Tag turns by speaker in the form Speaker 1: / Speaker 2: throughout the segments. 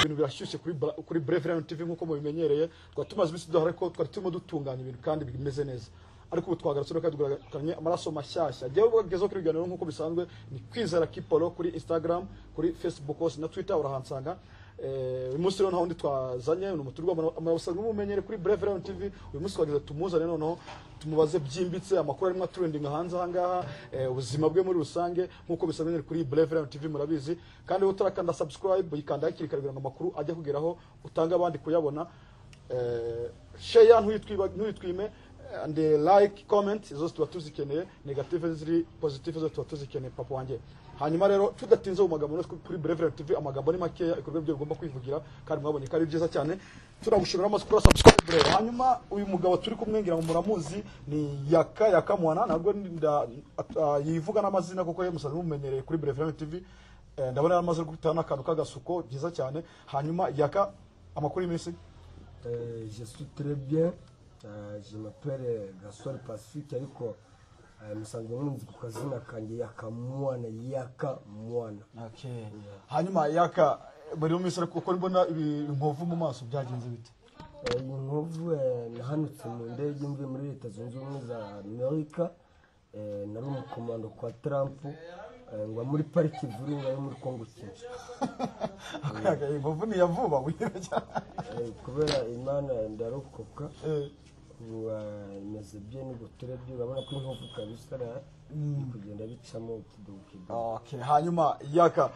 Speaker 1: ibintu birashyushye kuri Brave Lion TV nkuko mubimenyereye twatumaze ibisi duhare ko twari turimo dutunganya ibintu kandi bimeze neza ariko ubu twagarutse kandi tugaraganye amaraso mashyashya agiye kugezaho kuri biganiro nkuko bisanzwe ni Kwizera Kipolo kuri Instagram kuri Facebook hose na Twitter urahansanga uyu munsi rero ntahundi twazanye umuturwa amabasanzwe mumenyere kuri Brave Lion TV uyu munsi twageze tumuzane noneho tumubaze byimbitse amakuru arimo trending hanze ahangaha ubuzima bwe muri rusange nkuko bisanzwe kuri Brave Lion TV murabizi kandi utarakanda subscribe yikanda hakiri amakuru ajya kugeraho utanga abandi kuyabona share ntuyitwime and like comment zose tuba tuzikeneye negative ziri positive zose tuba tuzikeneye papa wanjye hanyuma rero tudatinze mu magambo kuri Brave Lion TV amagambo ni makeya ikorwa byo ugomba kwivugira kandi mwabonye ko ari byiza cyane turagushimira amaze kuri subscribe hanyuma uyu mugabo turi kumwengira ngo muramuzi ni Yaka Mwana ntabwo yivuga n'amazina kuko yemusanzwe mumenyereye kuri Brave Lion TV ndabona amaze gutana akantu kagasuko byiza cyane hanyuma Yaka amakuru y'imisi
Speaker 2: je suis très bien je m'appelle Gaston Pacifique ariko musanzwe munzi ku kazina kanjye Yaka Mwana.
Speaker 1: Okay. Hanyuma Yaka bari mu misara kuko mbona inkovu mu maso byagenze bite?
Speaker 2: Inkovu nahanutse mu ndege mvuye muri Leta Zunze Ubumwe za Amerika nari umukomando kwa Trump ngwa muri pariki Virunga yo muri Kongo
Speaker 1: Kinshasa. Inkovu ni yavuba wibe cyane.
Speaker 2: Kubera Imana ndarokoka. Imeze bien n'ubutere byo urabona ko inkovu kabisa kugenda bicamo kidogo.
Speaker 1: Okay, hanyuma Yaka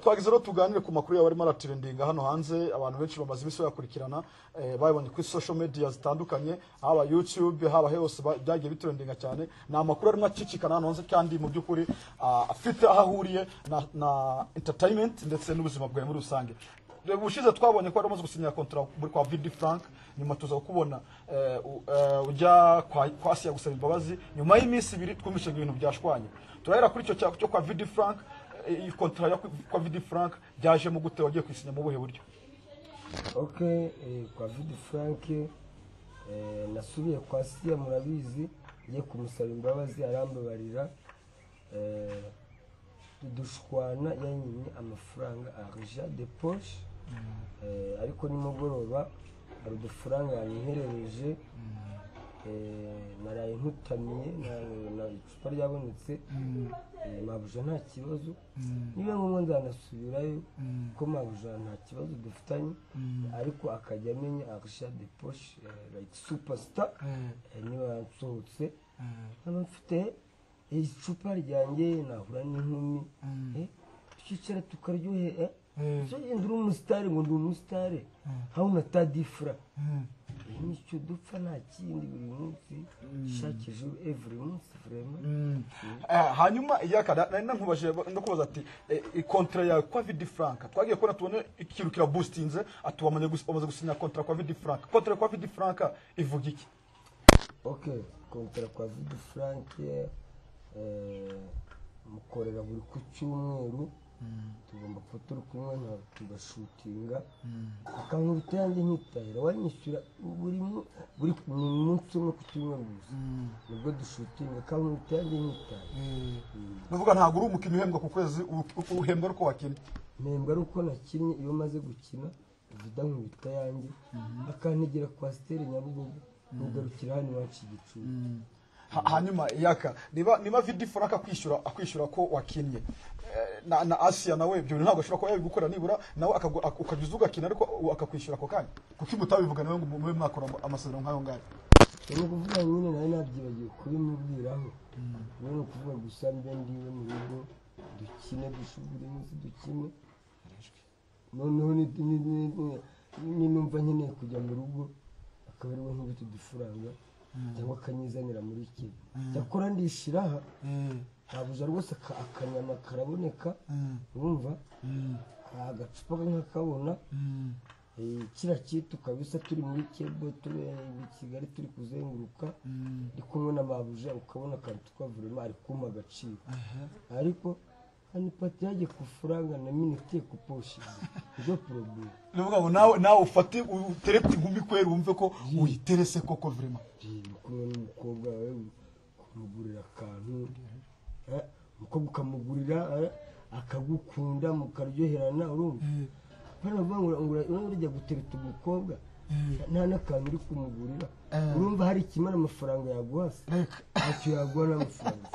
Speaker 1: twagize rero tuganire ku makuru yawe arimo aratrendinga hano hanze abantu benshi bamaze imisi bakurikirana babonye kuri social media zitandukanye haba YouTube haba hose byagiye bitrendinga cyane na amakuru arimo acicikana hano hanze kandi mu byukuri afite ahahuriye na entertainment ndetse n'ubuzima bwawe muri rusange ubushize twabonye ko aramaze gusinya contract muri kwa Vidi Frank nyuma tuza kubona ujya kwa Asia gusaba imbabazi nyuma y'imisi 2 twumishe ibintu byashwanye turahera kuri cyo kwa Vidi Frank iyi contract ya kwa Vidi Frank byaje mu gute wagiye kwisinya mu buhe buryo?
Speaker 2: Okay, kwa Vidi Frank nasubiye kwa Asia murabizi ngiye kumusaba imbabazi arambabarira dushwana yanyine amafaranga argent de poche ariko nimugoroba ari udufaranga yanherereje naraye ntutamiye na icupa ryabonetse mabuja nta kibazo niba ngombwa nzanasubirayo ko mabuja nta kibazo dufitanye ariko akajya amenya argent de poche like superstar niba yansohotse mfite icupa ryanjye nahura n'inkumi tukicara tukaryohe so nduri umusitari ngo ndi umusitari hauna tadifra nicyo dupfa nta kindi buri munsi shakije every month vraiment
Speaker 1: hanyuma Yaka nkubaje no kubaza ati contract ya kwa Vidi Frank twagiye ko natubone ikirukira boostinze atubamanye bamaze gusinya contract kwa Vidi Frank contract kwa Vidi Frank ivuga iki?
Speaker 2: Okay, contract kwa Vidi Frank mukorera buri ku cyumweru tugomba foto kumwe na tugashutinga akankubita yanjye nkitahira wanyishyura buri munsi umwe ku cyumweru gusa nibwo dushutinga akankubita yanjye nkitahira
Speaker 1: bavuga ntabwo uri umukinnyi uhembwa ku kwezi uhembwa uko wakinnye
Speaker 2: mpembwa ari uko nakinnye iyo maze gukina vida nkubita yanjye akantegera kwa Steri Nyabugogo nugarukira hano iwacu Gicumbi.
Speaker 1: Hanyuma Yaka niba Vidi Frank akwishyura ko wakinnye na Asia nawe ibyo ntabwo ashobora ko yabigukora nibura nawe ukagize ugakina ariko akakwishyura ko kanya kuko mutabivuga nawe ngo mube mwakora amasezerano nk'ayo ngayo
Speaker 2: ni ukuvuga nyine nawe nabyibagiye kubimubwiraho ni ukuvuga gusa mbe ndiwe mu rugo dukine dushubure iminsi dukine noneho ni numva nkeneye kujya mu rugo akaba ariwe nk'ibiti dufaranga cyangwa akanyizanira muri iki cyakora ndishiraha ntabuja rwose akanyama karaboneka urumva agacupa nkakabona kira kitu kabisa turi muri kebo turi i Kigali turi kuzenguruka ndi kumwe na mabuja ukabona akantu twavurema ari kuma agaciro ariko anipati yaje kufuranga na minute kuposhi nzo problem
Speaker 1: nuvuga ngo nawe ufate uterete inkumi kwera wumve ko uyiterese koko vraiment
Speaker 2: kumwe n'umukobwa wawe kumugurira akantu umukobwa ukamugurira akagukunda mukaryoherana urumva baravuga ngo urajya gutereta umukobwa nta n'akantu uri kumugurira urumva hari ikimara amafaranga yaguhase ntacyo yaguha n'amafaranga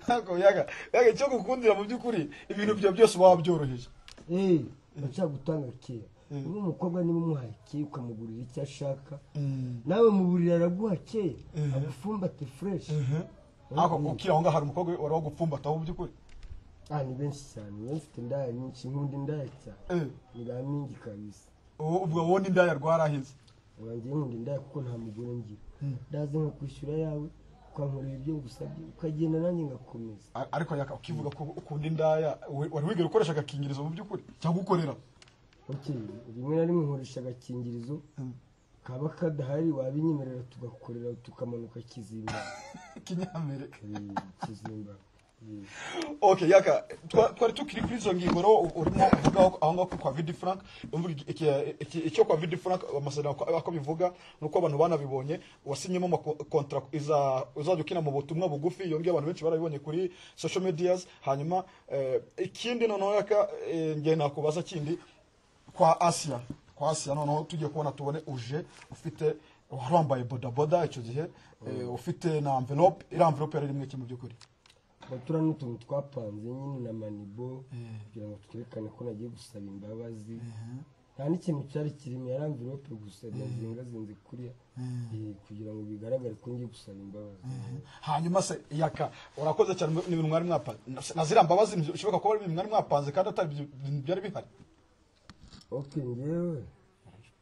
Speaker 1: ntabwo yaga icyo gukundira mu by'ukuri ibintu byo byose waba byoroheje
Speaker 2: bashaka gutanga kera ubu umukobwa niba umuhaye kera ukamugurira icyo ashaka nawe muburira araguha kera agufumbate fresh
Speaker 1: ako ukira aho ngaho hari umukobwa wari wagupfumbata mu by'ukuri
Speaker 2: ni benshi cyane bafite indaya nyinshi nk'undi indaya cyane ni ba mingi kabisa
Speaker 1: ubwo wone indaya rwaraheze
Speaker 2: wangiye nk'undi indaya kuko nta mugore ngira ndaze nka kwishyura yawe ukankorera ibyo ngusabye ukagenda nanjye ngakomeza
Speaker 1: ariko yaka ukivuga ko ukunda indaya wari wigera ukoresha agakingirizo mu by'ukuri cyangwa ukorera
Speaker 2: rimwe na rimwe nkoresha agakingirizo kaba kadahari wabinyemerera tugakorera tukamanuka Kizimba
Speaker 1: Kinyamerika
Speaker 2: Kizimba
Speaker 1: Okay yaka twari tukiri kuri izo ngingo ro urimo uvuga aho ngaho kwa Vidi Frank umvuga icyo kwa Vidi Frank amasezerano ako bivuga nuko abantu banabibonye wasinyemo contract uzajya ukina mu butumwa bugufi yongeye abantu benshi barabibonye kuri social medias hanyuma ikindi noneho yaka ngiye nakubaza kindi kwa Asia noneho tugiye kubona tubone uje ufite wambaye bodaboda icyo gihe ufite na envelope yari rimwe kimwe by'ukuri
Speaker 2: batura n'utuntu twapanze nyine na manibo kugira ngo twerekane ko nagiye gusaba imbabazi nta n'ikintu cyari kirimo yari envelope gusa yazingazinze kuriya kugira ngo bigaragare ko ngiye gusaba imbabazi
Speaker 1: hanyuma se yaka urakoze cyane n'ibintu mwari mwapanze nazira mbabazi bishoboka ko ari mwari mwapanze kandi atari byari bihari
Speaker 2: ngewe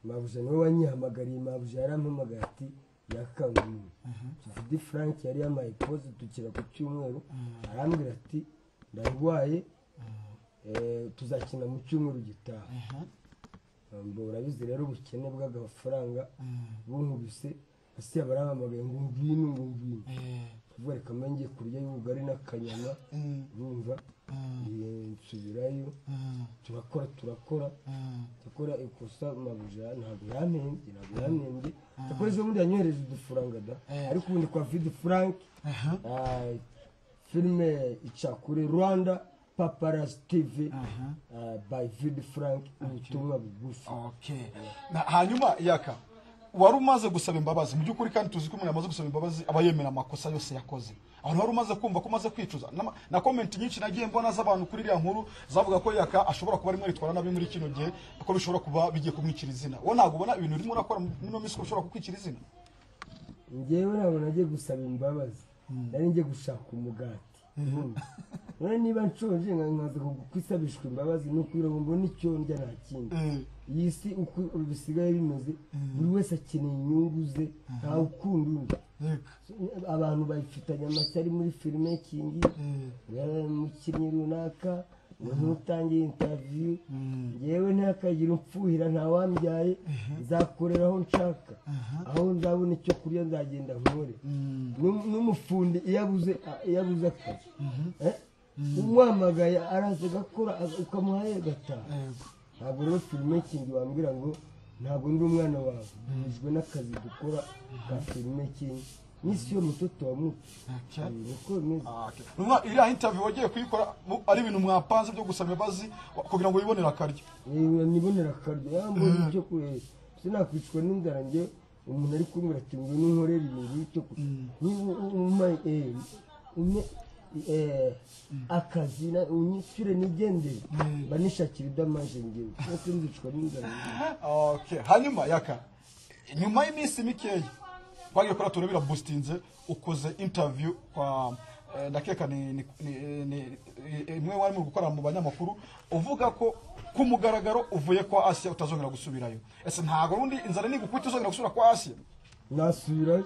Speaker 2: mabuja niwe wanyihamagariye mabuja yarampamagaye ati yakangumye Vidi Frank yari yamaye pose tukira ku cyumweru arambwira ati ndarwaye tuzakina mu cyumweru gitaha urabizi rero ubukene bw'agafaranga bunkubise Asiya barahamagaye ngo ngwino kuvuga reka ngiye kurya y'ubugari n'akanyama urumva nsubirayo turakora ikosa mabuja ntabwo yampembye akoresha muri yanyohereje udufaranga da ariko ubundi kwa Vidi Frank filime icakure Rwanda Paparazzi TV by Vidi Frank ubutumwa bugufi
Speaker 1: hanyuma yaka wari umaze gusaba imbabazi mu by'ukuri kandi tuzi ko umuntu yamaze gusaba imbabazi aba yemera amakosa yose yakoze aho wari umaze kumva ko umaze kwicuza na comment nyinshi nagiye mbona z'abantu kuri iriya nkuru zavuga ko yaka ashobora kuba arimo ritwara nabi muri kino gihe ko bishobora kuba bigiye kumwikira izina wowe ntabwo ubona ibintu urimo urakora muri minsi ko ushobora kukwikira izina
Speaker 2: ngewe ntabwo nagiye gusaba imbabazi nari ngiye gushaka umugati none niba nshonje nkaza kukwisabishwa imbabazi no kugira ngo mbone icyo ndya nta kindi iyi si uko bisigaye bimeze buri wese akeneye inyungu ze nta ukunda abantu bayifitanye amashyari muri filmmaking umukinnyi runaka ntutangiye interview ngewe ntakagira upfuhira nta wambyaye nzakorera aho nshaka aho nzabona icyo kurya nzagenda nkore n'umufundi iyabuze akazi umwamagaye araza gakora ukamuhaye gataha ntabwo rero filmmaking wambwira ngo ntabwo ndi umwana wawe duhujwe n'akazi dukora ka filmmaking n'isi yo mutoto wa muto niko bimeze
Speaker 1: iriya interview wagiye kuyikora ari ibintu mwapanze byo gusaba imbabazi kugira ngo wibonere akaryo
Speaker 2: nibonera akaryo yambonye icyo kureba sinakwicwa n'inzara njye umuntu ari kumbwira ati ngo ninkorere ibintu bito akazi unyishyure nigendere banishakira idamaje ngewe kuko nzicwa n'inzara
Speaker 1: hanyuma yaka nyuma y'iminsi mikeya twagiye kora turabira boostinze ukoze interview kwa ndakeka ni imwe wari mu gukora mu banyamakuru uvuga ko ku mugaragaro uvuye kwa Asia utazongera gusubirayo ese ntago rundi inzara ni gukubita uzongera gusubira kwa Asia
Speaker 2: nasubirayo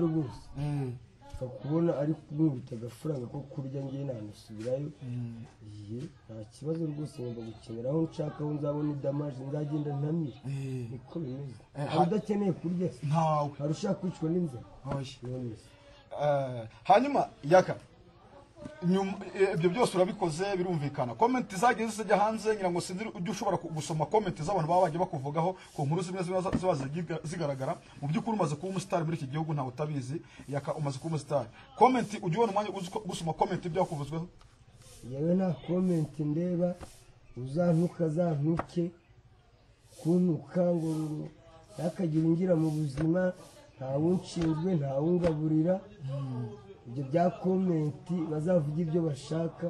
Speaker 2: rwose apfa kubona ari kumwita agafaranga ko kurya ngiye nanasubirayo nta kibazo rwose ngomba gukenera aho nshaka aho nzabona idamaje nzagenda ntamire niko bimeze hari udakeneye kurya
Speaker 1: ntawe
Speaker 2: hari ushaka kwicwa n'inzara
Speaker 1: hanyuma yaka ibyo byose urabikoze birumvikana comment zagiye zijya hanze ngira ngo sinzi ujye ushobora gusoma comment z'abantu baba bagiye bakuvugaho ku nkuru zimwe ziba zigaragara mu by'ukuri umaze kuba umustar muri iki gihugu ntawe utabizi yaka umaze kuba umustar comment ujye ubona umwanya gusoma comment byakuvuzweho
Speaker 2: yewe nta comment ndeba uzantuka zantuke kuntuka ngo yakagira ingira mu buzima nta wunshinzwe nta wungaburira ibyo bya komenti bazavuga ibyo bashaka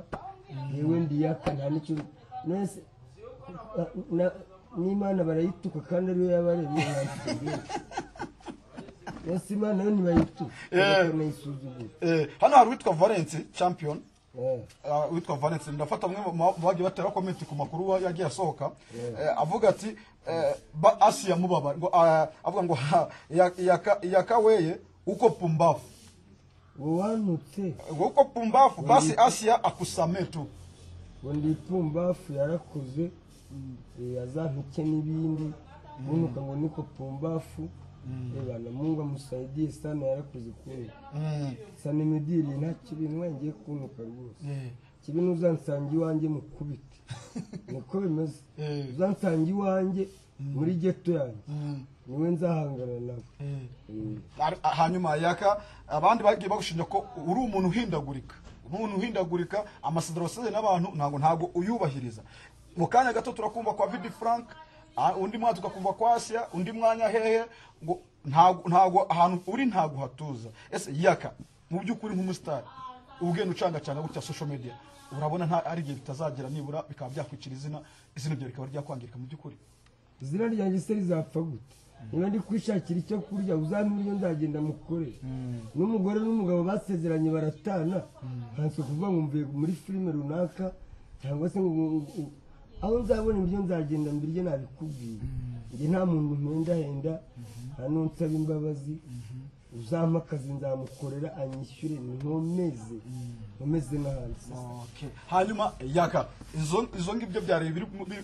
Speaker 2: yewe ndiyaka nta n'icyo nese n'Imana barayituka kandi ariyo yabaremye nese Imana yo ntibayituka
Speaker 1: hano hari witwa Valence champion witwa Valence ndafata mwe bagiye batera komenti ku makuru yagiye asohoka avuga ati Asia mubaba ngo avuga ngo yakaweye uko pumbafu
Speaker 2: wanutse
Speaker 1: uko pumbafu basi Asia akusame tu
Speaker 2: ndi pumbafu yarakoze azantuke n'ibindi unuka ngo niko pumbafu bana Mungu amusaidie sana yarakoze kuri sana imidiri nta kintu wangiye kunuka rwose kibintu uzansangi wanjye mukubite niko bimeze uzansangi wanjye muri geto yanjye niwe nzahangana nawe
Speaker 1: hanyuma yaka abandi bagiye bagushinja ko uri umuntu uhindagurika amasidro waseze n'abantu ntago uyubahiriza mu kanya gato turakumva kwa Vidi Frank undi mwanya tukakumva kwa Asia undi mwanya hehe ngo ntago ahantu uri ntago hatuza ese yaka mu by'ukuri nk'umustar ubugenda ucanga cyane gutya social media urabona nta ari gihe bitazagera nibura bikaba byakwicira izina byo bikaba ryakwangirika mu by'ukuri
Speaker 2: izina ryanjye se rizapfa gute niba ndi kwishakira icyo kurya uzamira iyo nzagenda mukore n'umugore n'umugabo basezeranye baratana ntanse kuvuga ngo mvuye muri filime runaka cyangwa se aho nzabona ibyo nzagenda mbirye nabikubwiye njye nta muntu mpendahenda nta n'unsaba imbabazi uzampa akazi nzamukorera anyishyure nkomeze n'ahandi
Speaker 1: hanyuma yaka izo ngibyo byari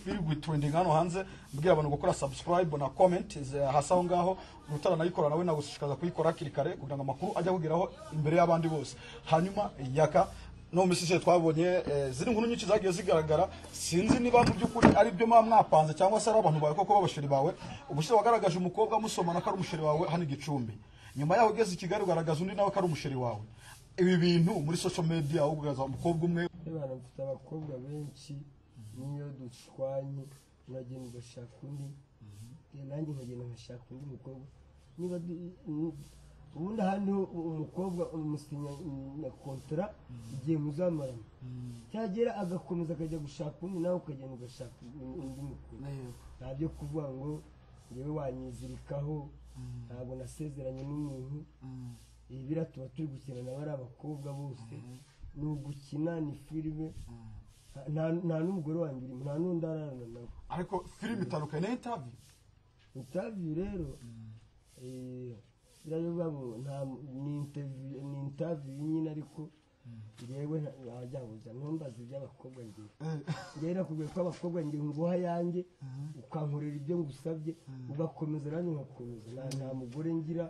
Speaker 1: biri gutrending hano hanze mbwira abantu gukora subscribe na comment hasi aho ngaho urutara nayikora nawe nagushishikaza kuyikora hakiri kare kugira ngo amakuru ajya kugeraho imbere y'abandi bose hanyuma yaka no misise twabonye ziri nkuru nyinshi zagiye zigaragara sinzi niba mu by'ukuri ari byo mwapanze cyangwa se ari abantu bawe koko babashiri bawe ubushyire wagaragaje umukobwa musomana ko ari umushiri wawe hano Gicumbi nyuma yaho ugeze i Kigali ugaragaza undi nawe ko ari umushiri wawe ibi bintu muri social media ugaragaza umukobwa umwe
Speaker 2: bana mfite abakobwa benshi niyo dushwanye uragenda ugashaka undi nanjye nkagenda ngashaka undi mukobwa niba ubundi hano umukobwa umusinya na kontra igihe muzamarana cyagera agakomeza akajya gushaka undi nawe ukagenda ugashaka undi mukobwa ntabyo kuvuga ngo ngewe wanyizirikaho ntabwo nasezeranye n'umuntu ibira tuba turi gukina n'abari abakobwa bose ni ugukina ni filime nta n'umugore wanjye urimo nta n'undi ararana nawe
Speaker 1: ariko filime itandukanye na
Speaker 2: interview rero biravuga ngo ni interview nyine ariko yewe wajya kuza ntumbaze iby'abakobwa ngewe nakubwiye ko abakobwa ngewe nguha yanjye ukankorera ibyo ngusabye ugakomeza nanjye nkakomeza nta mugore ngira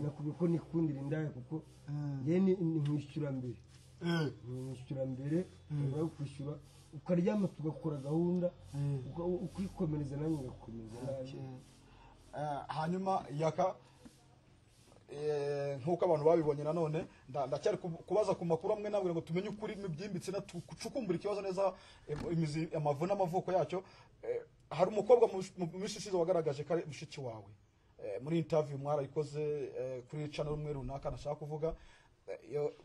Speaker 2: nakubwiye ko nikundira indaya kuko ngewe nkwishyura mbere urabona kwishyura ukaryama tugakora gahunda ukikomereza nanjye ugakomeza
Speaker 1: hanyuma yaka nkuko abantu babibonye nanone ndacyari kubaza ku makuru amwe nabwo ngo tumenye ukuri byimbitse na tucukumbura ikibazo neza amavu n'amavuko yacyo hari umukobwa mu mishishizo wagaragaje kare mushiki wawe muri interview mwarayikoze kuri channel umwe runaka nashaka kuvuga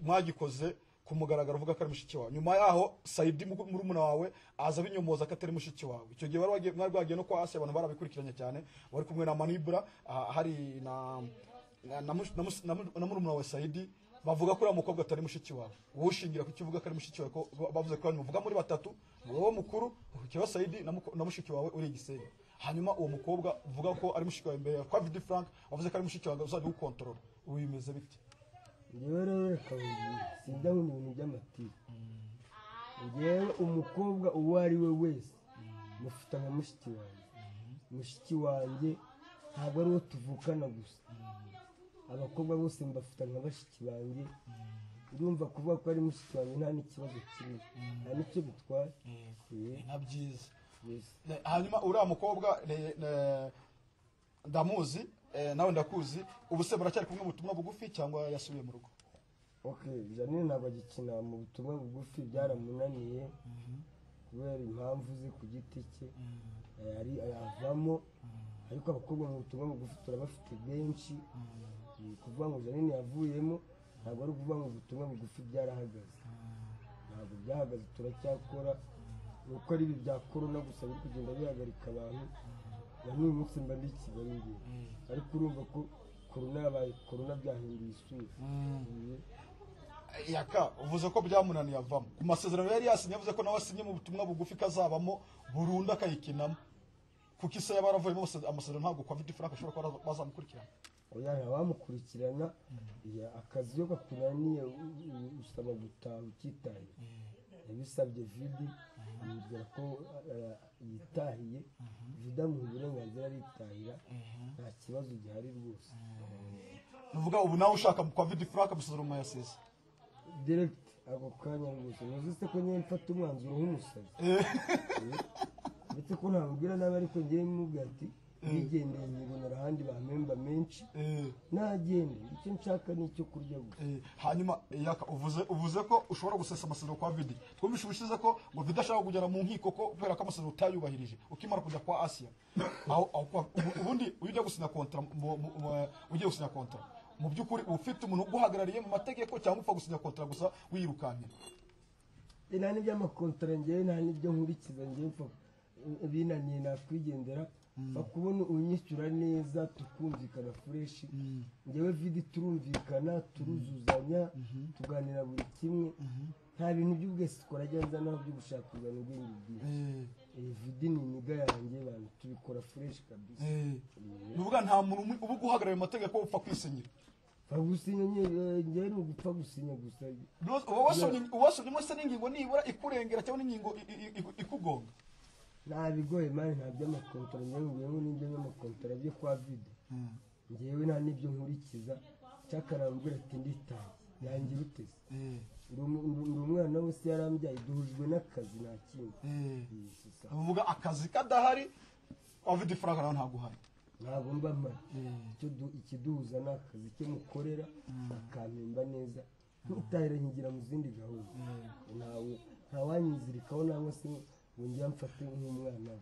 Speaker 1: mwagikoze kumugaragara uvuga ko ari mushiki wawe nyuma yaho Saidi muri umuna wawe aza binyomoza ko atari mushiki wawe icyo gihe mwari bagiye no kwa Asia abantu barabikurikiranye cyane wari kumwe na Manibra hari na murumuna wawe Saidi bavuga ko uriya mukobwa atari mushiki wawe wowe ushingira ku kivuga ko ari mushiki wawe ko bavuze ko muvuga muri batatu wowe mukuru ukiwa Saidi na mushiki wawe uri Gisenyi hanyuma uwo mukobwa uvuga ko ari mushiki wawe mbere kwa Vidi Frank bavuze ko ari mushiki wawe uzajya gukontorora ubimeze bite
Speaker 2: njyewe rero reka nkubwire sinjya nkunda ibintu by'amatiku njyewe umukobwa uwo ari we wese mufite nka mushiki wanjye ntabwo ari uwo tuvukana gusa abakobwa bose mbafite nka bashiki banjye urumva kuvuga ko ari mushiki wanjye nta n'ikibazo kimwe nta n'icyo bitwaye
Speaker 1: na byiza hanyuma uriya mukobwa ndamuzi nawe ndakuzi ubu se baracyari kumwe mu butumwa bugufi cyangwa yasubiye mu rugo
Speaker 2: Janine ntabwo agikina mu butumwa bugufi byaramunaniye kubera impamvu ze ku giti cye avamo ariko abakobwa mu butumwa bugufi turabafite benshi kuvuga ngo Janine yavuyemo ntabwo ari ukuvuga ngo ubutumwa bugufi byarahagaze ntabwo byahagaze turacyakora nuko ari ibi bya korona gusa biri kugenda bihagarika abantu na n'uyu munsi mba ndi Kigali ngiye ariko urumva ko korona yabaye korona byahinduye isura
Speaker 1: yaka uvuze ko byamunaniye avamo ku masezerano yari yasinye yavuze ko nawe asinye mu butumwa bugufi kazabamo burundu akayikinamo kuko isa yabaravuyemo amasezerano ntabwo kwa Vidi Frank ashobora kuba bazamukurikirana
Speaker 2: oya ntawamukurikirana akazi iyo kakunaniye usaba gutaha ukitaye yabisabye Vidi amubwira ko yitahiye Vidi amuha uburenganzira aritahira nta kibazo gihari rwose
Speaker 1: nuvuga ubu nawe ushaka kwa Vidi Frank amasezerano mwayasize
Speaker 2: direct ako kanya rwose nuzise ko nyine mfata umwanzuro nk'umusazi ndetse ko ntabwira nabi ariko ngiye mubwira ati nigendeye nyibonera ahandi bamemba menshi nagende icyo nshaka n'icyo kurya gusa
Speaker 1: hanyuma yaka uvuze ko ushobora gusesa amasezerano kwa Vidi twumvishe ubushize ko ngo Vidi ashaka kugera mu nkiko ko kubera ko amasezerano utayubahirije ukimara kujya kwa Asia ubundi ujya gusinya kontra ugiye gusinya kontra mu byukuri ufite umuntu uguhagarariye mu mategeko cyangwa upfa gusinya kontra gusa wirukankira
Speaker 2: nta n'iby'amakontra ngewe nta n'ibyo nkurikiza ngewe mpfa binaniye nakwigendera bakubona unyishyura neza tukumvikana fureshi ngewe Vidi turumvikana turuzuzanya tuganira buri kimwe nta bintu by'ubwese twaragenza naho byo gushaka kuzana ubwenge bwinshi Vidi ni iniga yanjye bantu tubikora fureshi kabisa
Speaker 1: nuvuga nta muntu uba uguhagarariye mu mategeko upfa kwisinyira
Speaker 2: gusinya ngewe ni ugupfa gusinya gusa
Speaker 1: uwasomye mwese n'ingingo nibura ikurengera cyangwa n'ingingo ikugonga
Speaker 2: nta bigoye mani nta by'amakontora ngewe nguyemo n'ibyo by'amakontora byo kwa Vidi ngewe nta n'ibyo nkurikiza cyakarambwira ati nditaye yangira uteze ndi umwana wese yarambyaye duhujwe n'akazi nta kindi
Speaker 1: uvuga akazi kadahari kwa Vidi Frank nawe ntabwo uhari
Speaker 2: ntabwo mba mpari ikiduhuza ni akazi ke mukorera akampemba neza ntutahire nkigira mu zindi gahunda ntawanyizirikaho nangwa se ngo njya mfate nk'umwana we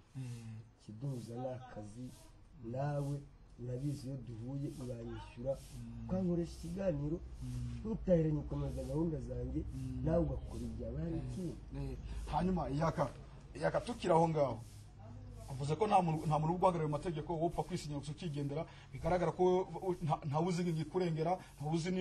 Speaker 2: ikiduhuza ni akazi nawe urabizi iyo duhuye uranyishyura ukankoresha ikiganiro ntutahire nyikomeza gahunda zanjye nawe ugakora ibyawe hari ikindi
Speaker 1: hanyuma yaka tukiri aho ngaho avuze ko nta muntu uguhagarariye mu mategeko wowe upfa kwisinya gusa ukigendera bigaragara ko ntawuzi n'ikurengera ntawuzi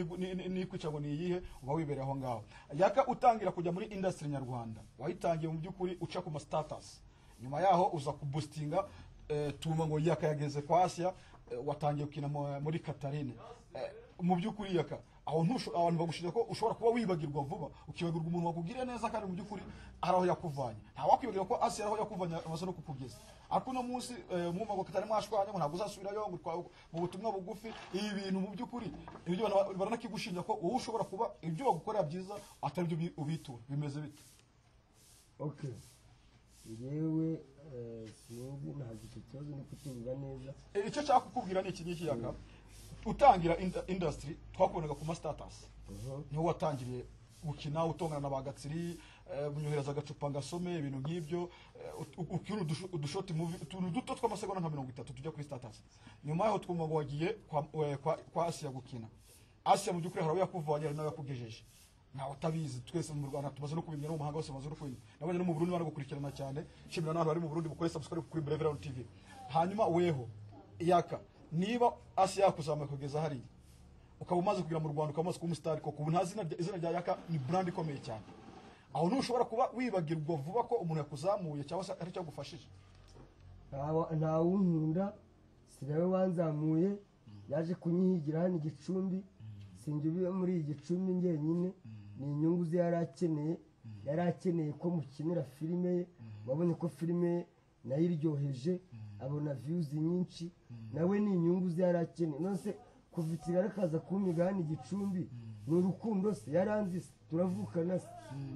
Speaker 1: n'ikwica ngo ni iyihe uba wibereye aho ngaho yaka utangira kujya muri industry nyarwanda wayitangiye mu by'ukuri uca ku ma status nyuma yaho uza kubustinga tuma ngo yaka yageze kwa Asia watangiye ukina muri Katarine mu by'ukuri yaka aho abantu bagushije ko ushobora kuba wibagirwa vuba ukibagirwa umuntu wakugiriye neza kandi mu by'ukuri araho yakuvanye nta wakwibagirwa ko Asia araho yakuvanye amaso no kukugeza ariko no munsi mwumva ngo Katarine mwashwanya ngo ntabwo uzasubirayo ngo mu butumwa bugufi ibi bintu mu by'ukuri ibyo baranakigushinja ko wowe ushobora kuba ibyo bagukorera byiza atari byo ubitura bimeze bite
Speaker 2: okay yewe sinzi ntabwo icyo kibazo ni kutumva neza
Speaker 1: icyo nshaka kukubwira ni iki ngiki yaka utangira industry twakubonaga ku ma status niho watangiriye gukina utongana na bagatsiri bunyohereza agacupa ngasome ibintu nk'ibyo ukiri udushoti movie utuntu duto tw'amasegonda nka 30 tujya kuri status nyuma yaho twumva ngo wagiye kwa Asia gukina Asia mu by'ukuri harawe yakuvanye ari nawe yakugejeje nawe utabizi twese mu Rwanda tumaze no kubimenya no mu mahanga hose maze no kubimenya nabanye no mu Burundi bari gukurikirana cyane shimira n'abantu bari mu Burundi bukore subscribe kuri Brave Round TV hanyuma weho yaka niba Asia yakuzamuye kugeza hari ukaba umaze kugira mu Rwanda ukaba umaze kuba umustar koko ubu nta izina rya yaka ni brand ikomeye cyane aho ntushobora kuba wibagirwa vuba ko umuntu yakuzamuye cyangwa se ari cyo gufashije
Speaker 2: nta wunkunda sinawe wanzamuye yaje kunyihigira hano Gicumbi sinjye muri iyi gicumbi njyenyine ni inyungu ze yari akeneye ko mukinira filime ye wabonye ko filime ye nayo iryoheje abona views nyinshi nawe ni inyungu ze yari akeneye nose kuva Kigali akaza kumiga hano igicumbi ni urukundo se yaranzi turavukana se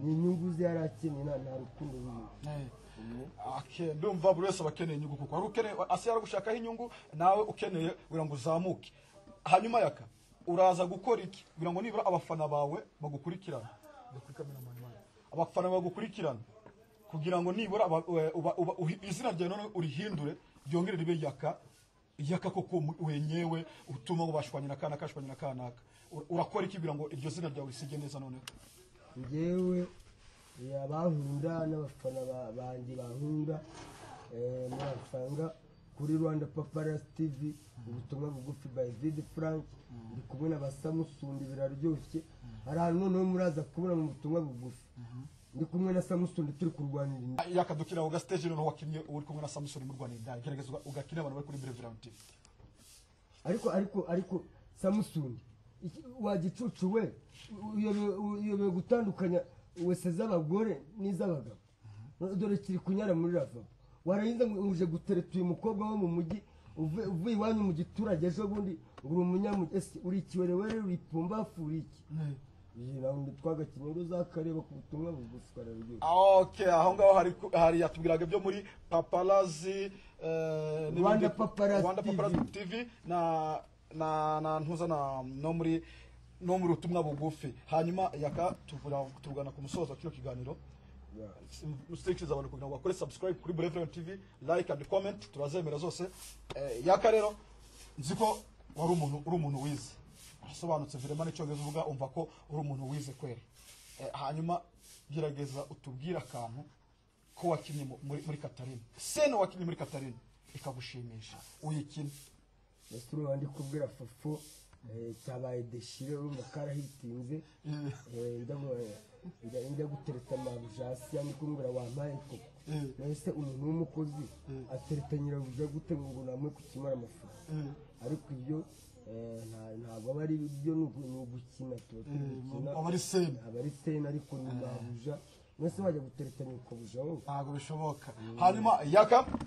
Speaker 2: ni inyungu ze yari akeneye nta rukundo ruri
Speaker 1: ndumva buri wese abakeneye inyungu kuko ari ukeneye asi yaragushakaho inyungu nawe ukeneye kugira ngo uzamuke hanyuma yaka uraza gukora iki kugira ngo nibura abafana bawe bagukurikirana abafana bagukurikirana kugira ngo nibura izina ryawe none urihindure ryongere ribe yaka koko wenyewe utuma ubashwanya na kanaka urakora iki kugira ngo iryo zina ryawe risige neza none
Speaker 2: njyewe yabankunda n'abafana banjye bankunda murasanga kuri Rwanda Paparazzi TV ubutumwa bugufi by Vidi Frank ndi kumwe na Samusundi biraryoshye hari ahantu noneho muraza kubona mu butumwa bugufi ndi kumwe na Samusundi turi kurwanira inda
Speaker 1: yakadukira uga stage noneho wakinnye uri kumwe na Samusundi mu rwanira inda gerageza ugakina abantu bari kuri Breviland TV
Speaker 2: ariko Samusundi wagicucu we uyobe gutandukanya wese z'abagore n'iz'abagabo dore kiri kunyara muri Ravabo warahinze uje gutereta uyu mukobwa wo mu mujyi uvuye iwanyu mu giturage ejo bundi uri umunyamugesi uri ikiwerewere uri ipumbafu uri iki nawe twagakinnye uzakareba ku butumwa bugufi kararyoshye
Speaker 1: aho ngaho hari yatubwiraga ibyo muri Paparazzi
Speaker 2: Rwanda Paparazzi
Speaker 1: TV na ntuza no muri ubutumwa bugufi hanyuma yaka tuvugana ku musozo wa kino kiganiro mustekiza abantu kugira ngo bakore subscribe kuri Breviland TV like and comment turazemera zose yaka rero nziko wari umuntu wize asobanutse vraiment n'icyongereza uvuga umva ko uri umuntu wize kwere hanyuma gerageza utubwira akantu ko wakinnye muri Katarina sene wakinnye muri Katarina ikagushimisha uyikina
Speaker 2: Nesuru wandi kubwira Fofo cyabaye deshire urumva karahitinze njya gutereta mabujasi yani kumbura wampaye ko nese umuntu w'umukozi atereta nyirabuja gute ngo namwe kukimara amafaranga ariko ibyo ntabwo bari ibyo n'ugukina
Speaker 1: abari
Speaker 2: sena ariko ni mabuja nese wajya gutereta nyuko buja wowe
Speaker 1: ntabwo bishoboka hanyuma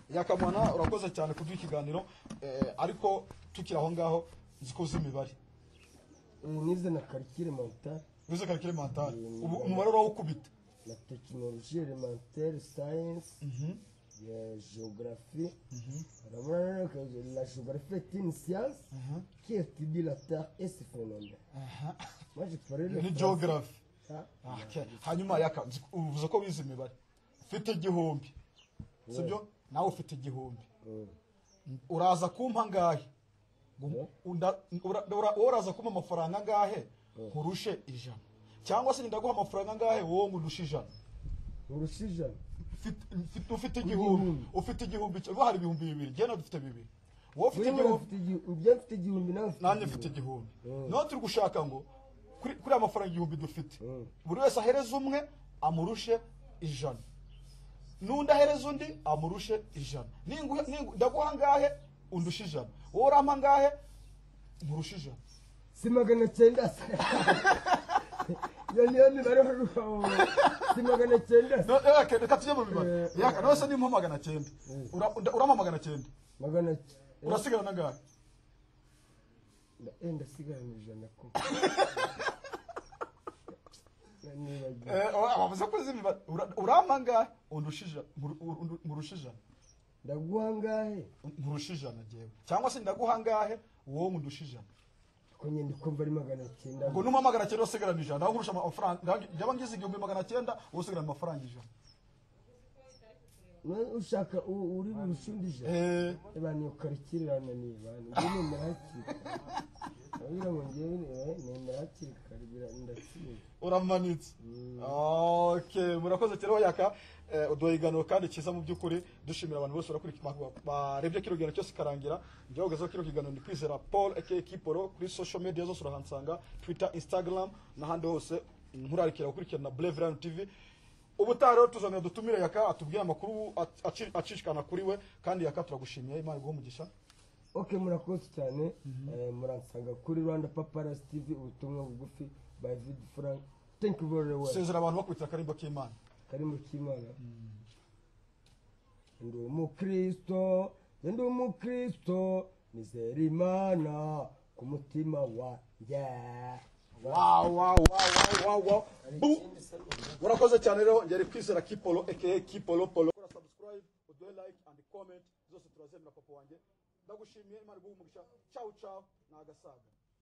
Speaker 1: yaka mwana urakoze cyane kuduha ikiganiro ariko tukira aho ngaho zikoze imibare
Speaker 2: nize na calcul mental
Speaker 1: nize calcul mental umubare urawukubita
Speaker 2: la technologie élémentaire science géographie la géographie est une science qui étudie la terre et ses phénomènes moi je ferai le
Speaker 1: géographie hanyuma yaka uvuze ko wize imibare ufite igihumbi sibyo nawe ufite igihumbi uraza kumpa ngahe uraza kuma amafaranga ngahe nkurushe 100 cyangwa se ndaguha amafaranga ngahe wowe ngurushe 100 ufite igihumbi cyo hari ibihumbi 2 gena dufite 2 wowe
Speaker 2: ufite igihumbi
Speaker 1: nanjye mfite igihumbi no turi gushaka ngo kuri amafaranga igihumbi dufite buri wese ahereza umwe amurushe 100 n'undi ahereza undi amurushe 100 ndaguha ngahe undushe 100 wowe urampa ngahe nkurushe 100
Speaker 2: si 900 niyo mibare si 900
Speaker 1: reka tujye mu mibare yaka nose ni 900 urampa 900 urasigara na ngahe
Speaker 2: ndasigara mu 100 ko
Speaker 1: wavuze ko zimibare urampa ngahe undushe 100
Speaker 2: ndaguha ngahe
Speaker 1: nkurushe 100 jewe cyangwa se ndaguha ngahe wowe ngundushe 100
Speaker 2: ko nyende kumva ari 900
Speaker 1: ngo numa 900 usigara 100 naho nkurusha amafaranga byaba ngize 900 usigara amafaranga
Speaker 2: 100 ushaka uri burushundije ebani ukarikirana ni bani ngene ndakika abira ngo ngewe ndakika bigira ndakira
Speaker 1: uramanitse okay murakoze cyero yaka udoyiganiro kandi kiza mu byukuri dushimira abantu bose barakurikira barebye kiro gihano cyose karangira njye ugezeho kiro kiganiro ndi kwizera Paul aka Kiporo kuri social media zose urahansanga Twitter Instagram n'ahandi hose nkurarikira gukurikirana Breviland TV ubutaha rero tuzanira dutumire yaka atubwira amakuru acishikana kuri we kandi yaka turagushimiye Imana iguhe umugisha
Speaker 2: Okay, murakoze cyane. Muransanga kuri Rwanda Paparazzi TV, ubutumwa bugufi by Vid Frank. Thank you very much.
Speaker 1: sezera abantu bakwita Karimbo k'Imana.
Speaker 2: Karimbo k'Imana. Ndi umukristo, ndi umukristo, nizera Imana ku mutima wanjye.
Speaker 1: Wow. Murakoze cyane rero ngeri kwizera Kipolo aka Kipolo Polo. Subscribe, uduhe like and comment zose turazemera papa wanjye. Ndagushimiye Imana iguhe umugisha. Ciao nagasaga.